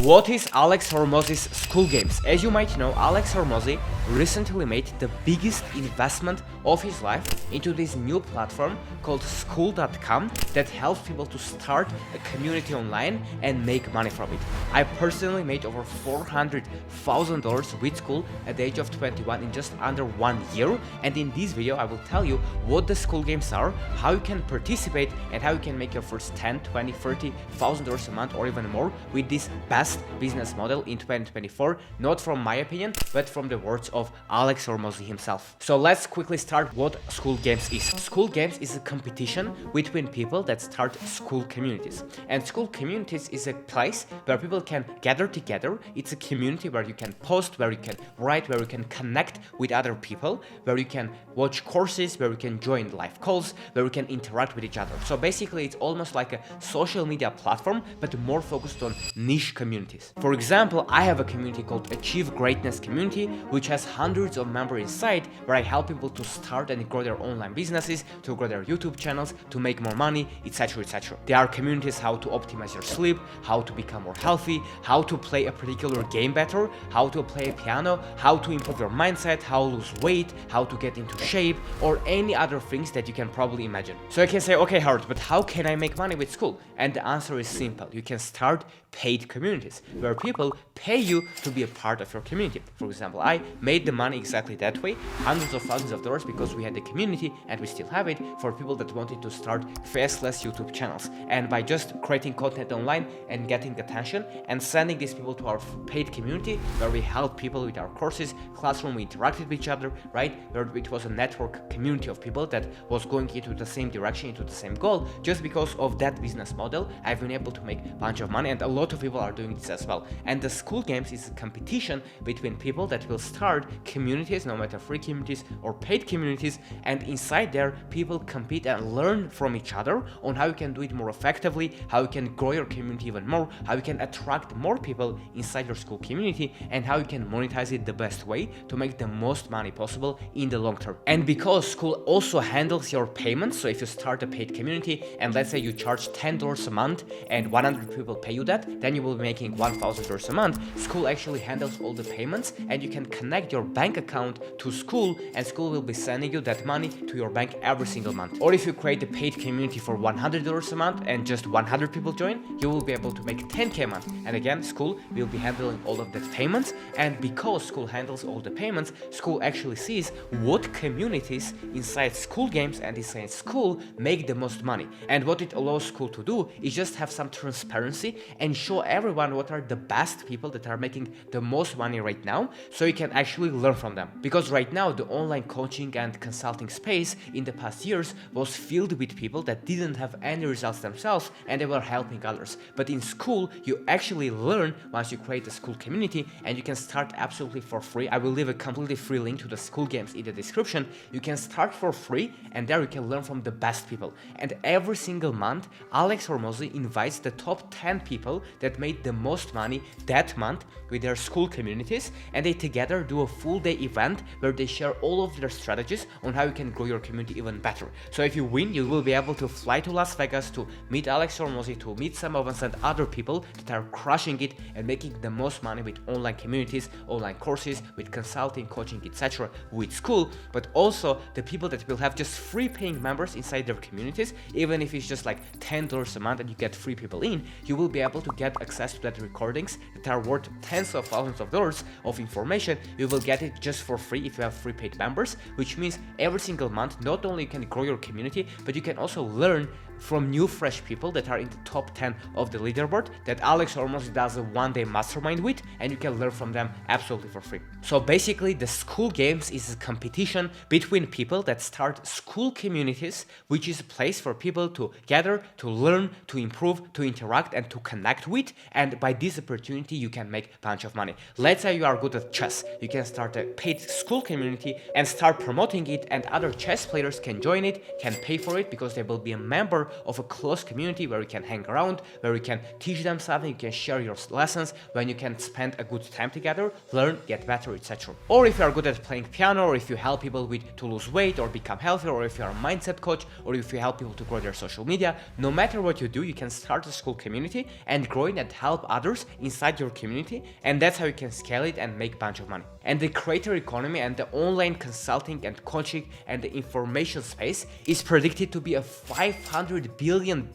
What is Alex Hormozi's Skool Games? As you might know, Alex Hormozi recently made the biggest investment of his life into this new platform called Skool.com that helps people to start a community online and make money from it. I personally made over $400,000 with Skool at the age of 21 in just under 1 year, and in this video I will tell you what the Skool Games are, how you can participate, and how you can make your first $10, $20, $30,000 a month or even more with this best business model in 2024, not from my opinion, but from the words of Alex Hormozi himself. So let's quickly start what Skool Games is. Skool Games is a competition between people that start school communities. And school communities is a place where people can gather together. It's a community where you can post, where you can write, where you can connect with other people, where you can watch courses, where you can join live calls, where you can interact with each other. So basically it's almost like a social media platform, but more focused on niche communities. For example, I have a community called Achieve Greatness Community, which has hundreds of members inside, where I help people to start and grow their online businesses, to grow their YouTube channels, to make more money, etc, etc. There are communities how to optimize your sleep, how to become more healthy, how to play a particular game better, how to play a piano, how to improve your mindset, how to lose weight, how to get into shape, or any other things that you can probably imagine. So you can say, okay, Howard, but how can I make money with Skool? And the answer is simple. You can start paid communities where people pay you to be a part of your community. For example, I made the money exactly that way, hundreds of thousands of dollars, because we had the community and we still have it for people that wanted to start faceless YouTube channels. And by just creating content online and getting attention and sending these people to our paid community where we help people with our courses, classroom, we interacted with each other, right? Where it was a network community of people that was going into the same direction, into the same goal. Just because of that business model, I've been able to make a bunch of money, and a lot of people are doing this as well. And the Skool Games is a competition between people that will start communities, no matter free communities or paid communities, and inside there people compete and learn from each other on how you can do it more effectively, how you can grow your community even more, how you can attract more people inside your Skool community, and how you can monetize it the best way to make the most money possible in the long term. And because Skool also handles your payments, so if you start a paid community and let's say you charge $10 a month and 100 people pay you that, then you will be making $1,000 a month. Skool actually handles all the payments, and you can connect your bank account to Skool, and Skool will be sending you that money to your bank every single month. Or if you create a paid community for $100 a month and just 100 people join, you will be able to make $10K a month. And again, Skool will be handling all of the payments, and because Skool handles all the payments, Skool actually sees what communities inside Skool Games and inside Skool make the most money. And what it allows Skool to do is just have some transparency and show everyone what are the best people that are making the most money right now, so you can actually learn from them. Because right now the online coaching and consulting space in the past years was filled with people that didn't have any results themselves and they were helping others. But in Skool, you actually learn once you create a Skool community, and you can start absolutely for free. I will leave a completely free link to the Skool Games in the description. You can start for free, and there you can learn from the best people. And every single month, Alex Hormozi invites the top 10 people that made the most money that month with their Skool communities, and they together do a full day event where they share all of their strategies on how you can grow your community even better. So if you win, you will be able to fly to Las Vegas to meet Alex Hormozi, to meet some of us and other people that are crushing it and making the most money with online communities, online courses, with consulting, coaching, etc. with Skool, but also the people that will have just free paying members inside their communities. Even if it's just like $10 a month and you get free people in, you will be able to get access to that recordings that are worth tens of thousands of dollars of information. You will get it just for free if you have free paid members, which means every single month not only you can grow your community, but you can also learn from new fresh people that are in the top 10 of the leaderboard that Alex Hormozi does a one-day mastermind with, and you can learn from them absolutely for free. So basically the Skool Games is a competition between people that start Skool communities, which is a place for people to gather, to learn, to improve, to interact, and to connect with. And by this opportunity you can make a bunch of money. Let's say you are good at chess, you can start a paid Skool community and start promoting it, and other chess players can join it, can pay for it because they will be a member more of a close community where you can hang around, where you can teach them something, you can share your lessons, when you can spend a good time together, learn, get better, etc. Or if you are good at playing piano, or if you help people to lose weight or become healthier, or if you are a mindset coach, or if you help people to grow their social media, no matter what you do, you can start a Skool community and grow it and help others inside your community, and that's how you can scale it and make a bunch of money. And the creator economy and the online consulting and coaching and the information space is predicted to be a $500 billion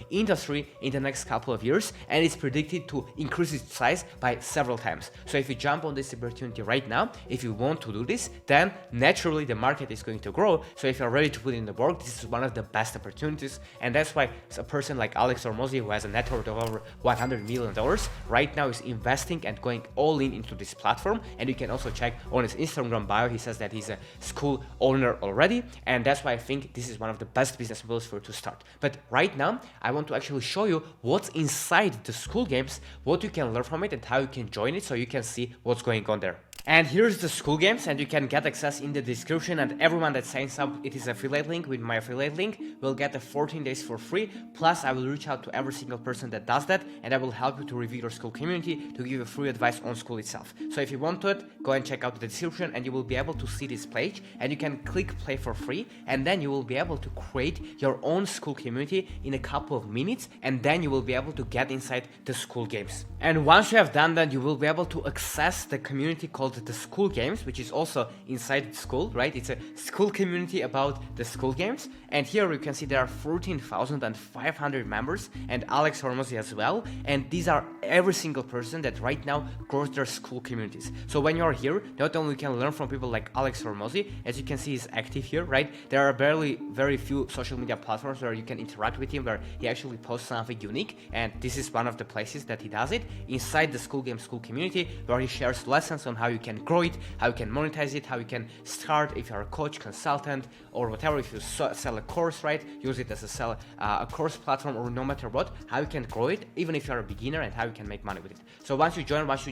industry in the next couple of years, and it's predicted to increase its size by several times. So if you jump on this opportunity right now, if you want to do this, then naturally the market is going to grow. So if you're ready to put in the work, this is one of the best opportunities, and that's why a person like Alex Hormozi, who has a net worth of over $100 million, right now is investing and going all in into this platform. And you can also check on his Instagram bio, he says that he's a Skool owner already, and that's why I think this is one of the best business models for you to start. But right now, I want to actually show you what's inside the Skool Games, what you can learn from it, and how you can join it so you can see what's going on there. And here's the Skool Games, and you can get access in the description, and everyone that signs up, it is affiliate link. With my affiliate link, will get the 14 days for free. Plus, I will reach out to every single person that does that, and I will help you to review your Skool community, to give you free advice on Skool itself. So if you want to it, go and check out the description, and you will be able to see this page, and you can click play for free, and then you will be able to create your own Skool community in a couple of minutes, and then you will be able to get inside the Skool Games. And once you have done that, you will be able to access the community called the Skool Games, which is also inside Skool, right? It's a Skool community about the Skool Games, and here you can see there are 14,500 members, and Alex Hormozi as well, and these are every single person that right now grows their Skool communities. So when you are here, not only can learn from people like Alex Hormozi, as you can see he's active here, right? There are very few social media platforms where you can interact with him, where he actually posts something unique, and this is one of the places that he does it, inside the Skool Games Skool community, where he shares lessons on how you can grow it, how you can monetize it, how you can start if you're a coach, consultant, or whatever. If you sell a course, right, use it as a course platform, or no matter what, how you can grow it, even if you're a beginner, and how you can make money with it. So once you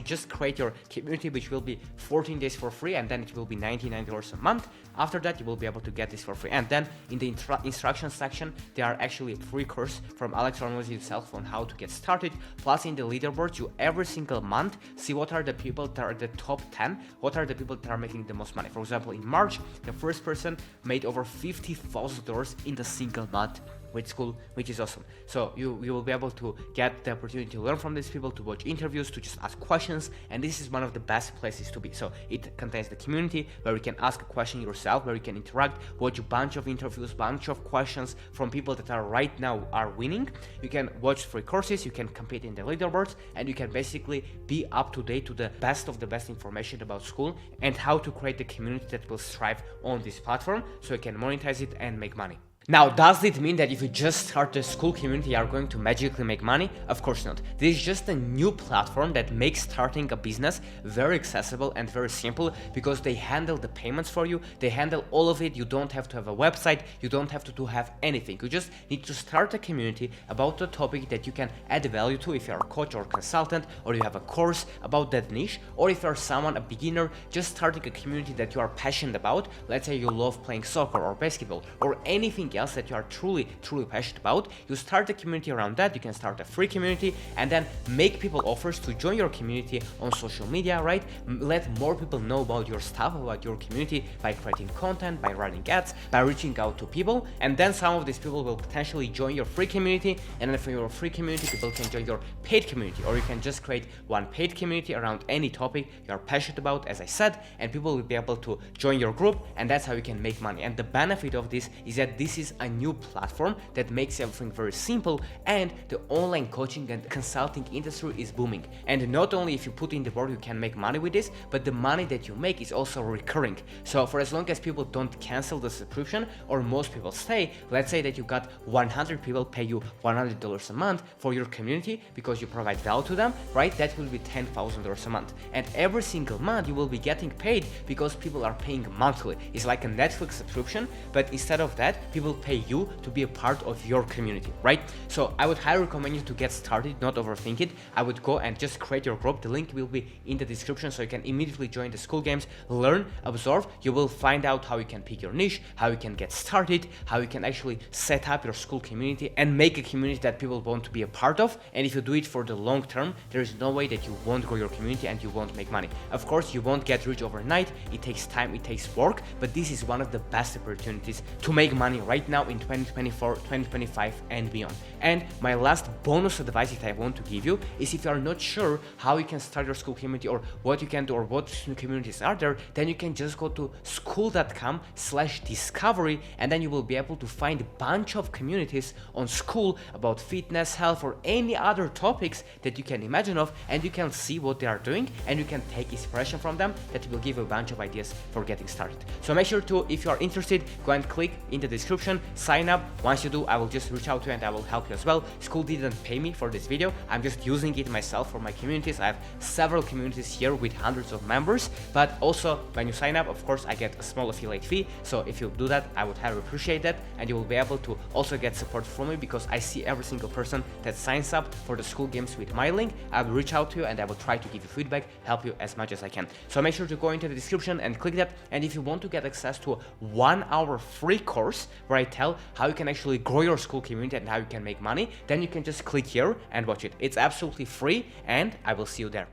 just create your community, which will be 14 days for free, and then it will be $99 a month. After that, you will be able to get this for free. And then in the instruction section, there are actually a free course from Alex Hormozi himself on how to get started. Plus, in the leaderboards, you every single month see what are the people that are the top 10, what are the people that are making the most money. For example, in March, the first person made over $50,000 in the single month with Skool, which is awesome. So you will be able to get the opportunity to learn from these people, to watch interviews, to just ask questions, and this is one of the best places to be. So it contains the community where you can ask a question yourself, where you can interact, watch a bunch of interviews, bunch of questions from people that are right now are winning. You can watch free courses, you can compete in the leaderboards, and you can basically be up to date to the best of the best information about Skool and how to create the community that will thrive on this platform so you can monetize it and make money. Now, does it mean that if you just start a Skool community, you are going to magically make money? Of course not. This is just a new platform that makes starting a business very accessible and very simple, because they handle the payments for you, they handle all of it. You don't have to have a website, you don't have to have anything. You just need to start a community about the topic that you can add value to. If you're a coach or consultant, or you have a course about that niche, or if you're someone, a beginner, just starting a community that you are passionate about. Let's say you love playing soccer or basketball or anything else that you are truly passionate about. You start a community around that. You can start a free community and then make people offers to join your community on social media, right? Let more people know about your stuff, about your community, by creating content, by running ads, by reaching out to people, and then some of these people will potentially join your free community, and then from your free community people can join your paid community, or you can just create one paid community around any topic you are passionate about, as I said, and people will be able to join your group, and that's how you can make money. And the benefit of this is that this is a new platform that makes everything very simple, and the online coaching and consulting industry is booming. And not only if you put in the work you can make money with this, but the money that you make is also recurring. So for as long as people don't cancel the subscription, or most people stay, let's say that you got 100 people pay you $100 a month for your community because you provide value to them, right? That will be $10,000 a month. And every single month you will be getting paid because people are paying monthly. It's like a Netflix subscription, but instead of that, people pay you to be a part of your community, right? So I would highly recommend you to get started, not overthink it. I would go and just create your group. The link will be in the description, so you can immediately join the Skool Games, learn, absorb. You will find out how you can pick your niche, how you can get started, how you can actually set up your Skool community and make a community that people want to be a part of. And if you do it for the long term, there is no way that you won't grow your community and you won't make money. Of course, you won't get rich overnight. It takes time, it takes work, but this is one of the best opportunities to make money right now in 2024, 2025 and beyond. And my last bonus advice that I want to give you is, if you are not sure how you can start your Skool community or what you can do or what new communities are there, then you can just go to skool.com/discovery, and then you will be able to find a bunch of communities on Skool about fitness, health, or any other topics that you can imagine of, and you can see what they are doing and you can take inspiration from them. That will give you a bunch of ideas for getting started. So make sure to, if you are interested, go and click in the description, sign up. Once you do, I will just reach out to you and I will help you as well. Skool didn't pay me for this video. I'm just using it myself for my communities. I have several communities here with hundreds of members, but also when you sign up, of course, I get a small affiliate fee. So if you do that, I would highly appreciate that, and you will be able to also get support from me, because I see every single person that signs up for the Skool Games with my link. I will reach out to you and I will try to give you feedback, help you as much as I can. So make sure to go into the description and click that. And if you want to get access to a 1-hour free course where I tell how you can actually grow your Skool community and how you can make money, then you can just click here and watch it. It's absolutely free, and I will see you there.